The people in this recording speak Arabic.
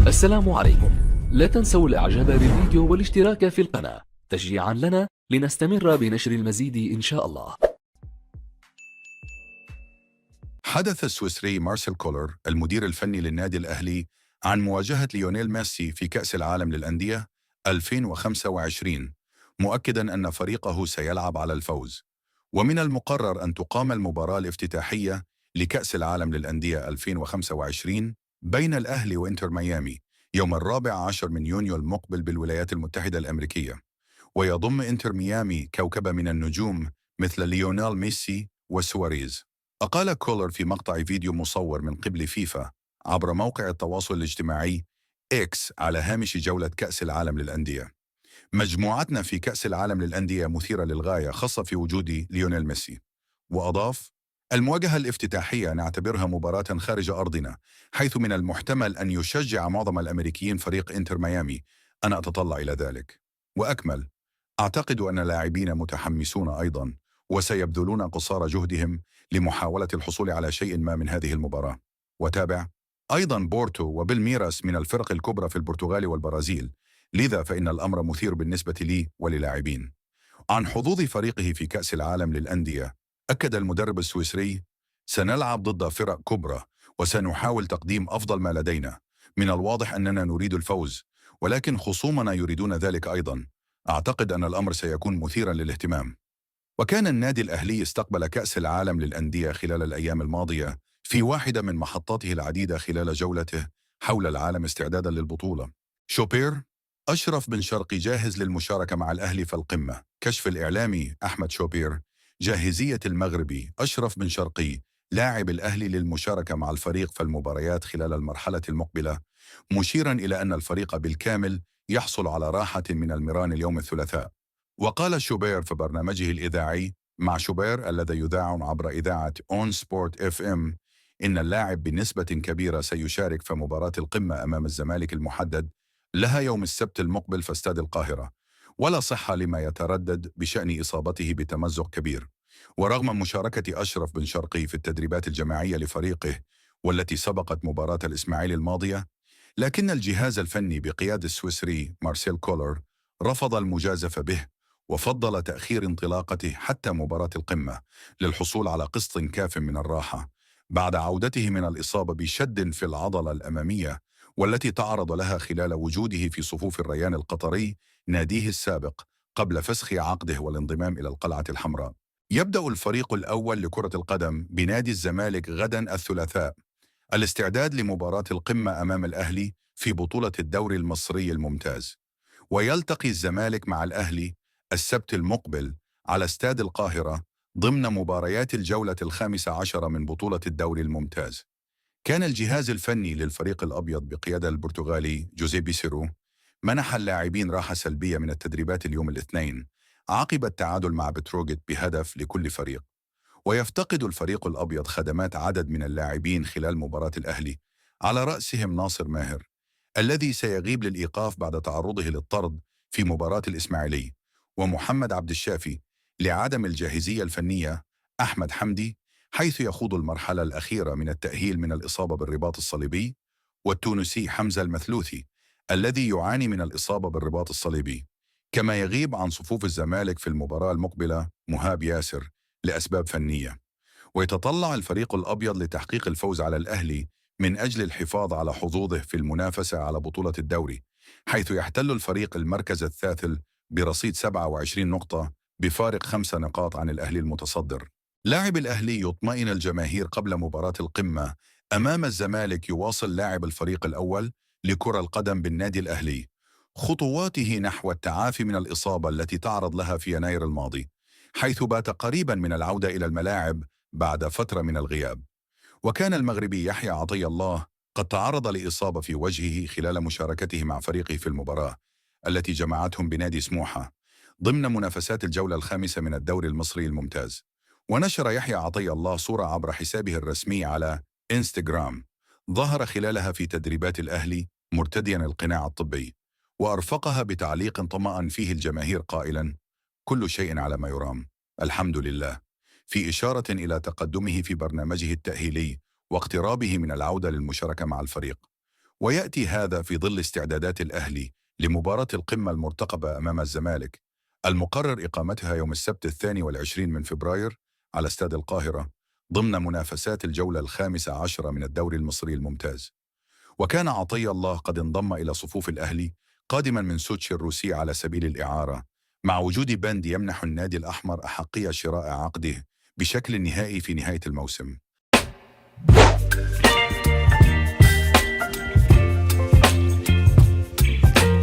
السلام عليكم. لا تنسوا الاعجاب بالفيديو والاشتراك في القناة تشجيعا لنا لنستمر بنشر المزيد إن شاء الله. حدث السويسري مارسيل كولر المدير الفني للنادي الأهلي عن مواجهة ليونيل ميسي في كأس العالم للأندية 2025، مؤكدا أن فريقه سيلعب على الفوز. ومن المقرر أن تقام المباراة الافتتاحية لكأس العالم للأندية 2025 بين الأهلي وإنتر ميامي يوم 14 من يونيو المقبل بالولايات المتحدة الأمريكية. ويضم إنتر ميامي كوكبة من النجوم مثل ليونيل ميسي وسواريز. أقال كولر في مقطع فيديو مصور من قبل فيفا عبر موقع التواصل الاجتماعي إكس على هامش جولة كأس العالم للأندية: مجموعتنا في كأس العالم للأندية مثيرة للغاية، خاصة في وجود ليونيل ميسي. وأضاف: المواجهة الافتتاحية نعتبرها مباراة خارج أرضنا، حيث من المحتمل أن يشجع معظم الأمريكيين فريق إنتر ميامي. أنا أتطلع إلى ذلك. وأكمل: أعتقد أن اللاعبين متحمسون أيضا، وسيبذلون قصارى جهدهم لمحاولة الحصول على شيء ما من هذه المباراة. وتابع: أيضا بورتو وبالميراس من الفرق الكبرى في البرتغال والبرازيل، لذا فإن الأمر مثير بالنسبة لي وللاعبين. عن حظوظ فريقه في كأس العالم للأندية، أكد المدرب السويسري: سنلعب ضد فرق كبرى وسنحاول تقديم أفضل ما لدينا. من الواضح أننا نريد الفوز، ولكن خصومنا يريدون ذلك أيضا. أعتقد أن الأمر سيكون مثيرا للاهتمام. وكان النادي الأهلي استقبل كأس العالم للأندية خلال الأيام الماضية في واحدة من محطاته العديدة خلال جولته حول العالم استعدادا للبطولة. شوبير: أشرف بن شرقي جاهز للمشاركة مع الأهلي في القمة. كشف الإعلامي أحمد شوبير جاهزية المغربي أشرف بن شرقي لاعب الأهلي للمشاركة مع الفريق في المباريات خلال المرحلة المقبلة، مشيرا إلى أن الفريق بالكامل يحصل على راحة من المران اليوم الثلاثاء. وقال شوبير في برنامجه الإذاعي مع شوبير الذي يذاع عبر إذاعة أون سبورت اف ام إن اللاعب بنسبة كبيرة سيشارك في مباراة القمة أمام الزمالك المحدد لها يوم السبت المقبل في استاد القاهرة، ولا صحة لما يتردد بشأن إصابته بتمزق كبير. ورغم مشاركة أشرف بن شرقي في التدريبات الجماعية لفريقه والتي سبقت مباراة الإسماعيلي الماضية، لكن الجهاز الفني بقيادة السويسري مارسيل كولر رفض المجازفة به، وفضل تأخير انطلاقته حتى مباراة القمة للحصول على قسط كاف من الراحة بعد عودته من الإصابة بشد في العضلة الأمامية، والتي تعرض لها خلال وجوده في صفوف الريان القطري ناديه السابق قبل فسخ عقده والانضمام إلى القلعة الحمراء. يبدأ الفريق الأول لكرة القدم بنادي الزمالك غدا الثلاثاء الاستعداد لمباراة القمة أمام الأهلي في بطولة الدوري المصري الممتاز، ويلتقي الزمالك مع الأهلي السبت المقبل على استاد القاهرة ضمن مباريات الجولة 15 من بطولة الدوري الممتاز. كان الجهاز الفني للفريق الأبيض بقيادة البرتغالي جوزيه بيسيرو منح اللاعبين راحة سلبية من التدريبات اليوم الاثنين عقب التعادل مع بتروجيت بهدف لكل فريق. ويفتقد الفريق الأبيض خدمات عدد من اللاعبين خلال مباراة الأهلي، على رأسهم ناصر ماهر الذي سيغيب للإيقاف بعد تعرضه للطرد في مباراة الإسماعيلي، ومحمد عبد الشافي لعدم الجاهزية الفنية، أحمد حمدي حيث يخوض المرحلة الأخيرة من التأهيل من الإصابة بالرباط الصليبي، والتونسي حمزة المثلوثي الذي يعاني من الإصابة بالرباط الصليبي. كما يغيب عن صفوف الزمالك في المباراة المقبلة مهاب ياسر لأسباب فنية. ويتطلع الفريق الأبيض لتحقيق الفوز على الأهلي من أجل الحفاظ على حظوظه في المنافسة على بطولة الدوري، حيث يحتل الفريق المركز الثالث برصيد 27 نقطة بفارق 5 نقاط عن الأهلي المتصدر. لاعب الأهلي يطمئن الجماهير قبل مباراة القمة أمام الزمالك. يواصل لاعب الفريق الأول لكرة القدم بالنادي الأهلي خطواته نحو التعافي من الإصابة التي تعرض لها في يناير الماضي، حيث بات قريبا من العودة إلى الملاعب بعد فترة من الغياب. وكان المغربي يحيى عطية الله قد تعرض لإصابة في وجهه خلال مشاركته مع فريقه في المباراة التي جمعتهم بنادي سموحة ضمن منافسات الجولة الخامسة من الدوري المصري الممتاز. ونشر يحيى عطية الله صورة عبر حسابه الرسمي على إنستغرام ظهر خلالها في تدريبات الأهلي مرتديا القناع الطبي، وأرفقها بتعليق طمأن فيه الجماهير قائلا: كل شيء على ما يرام، الحمد لله، في إشارة إلى تقدمه في برنامجه التأهيلي واقترابه من العودة للمشاركة مع الفريق. ويأتي هذا في ظل استعدادات الأهلي لمباراة القمة المرتقبة أمام الزمالك المقرر إقامتها يوم السبت 22 من فبراير على استاد القاهرة ضمن منافسات الجولة 15 من الدوري المصري الممتاز. وكان عطية الله قد انضم إلى صفوف الأهلي قادما من سوتشي الروسي على سبيل الإعارة، مع وجود بند يمنح النادي الأحمر أحقية شراء عقده بشكل نهائي في نهاية الموسم.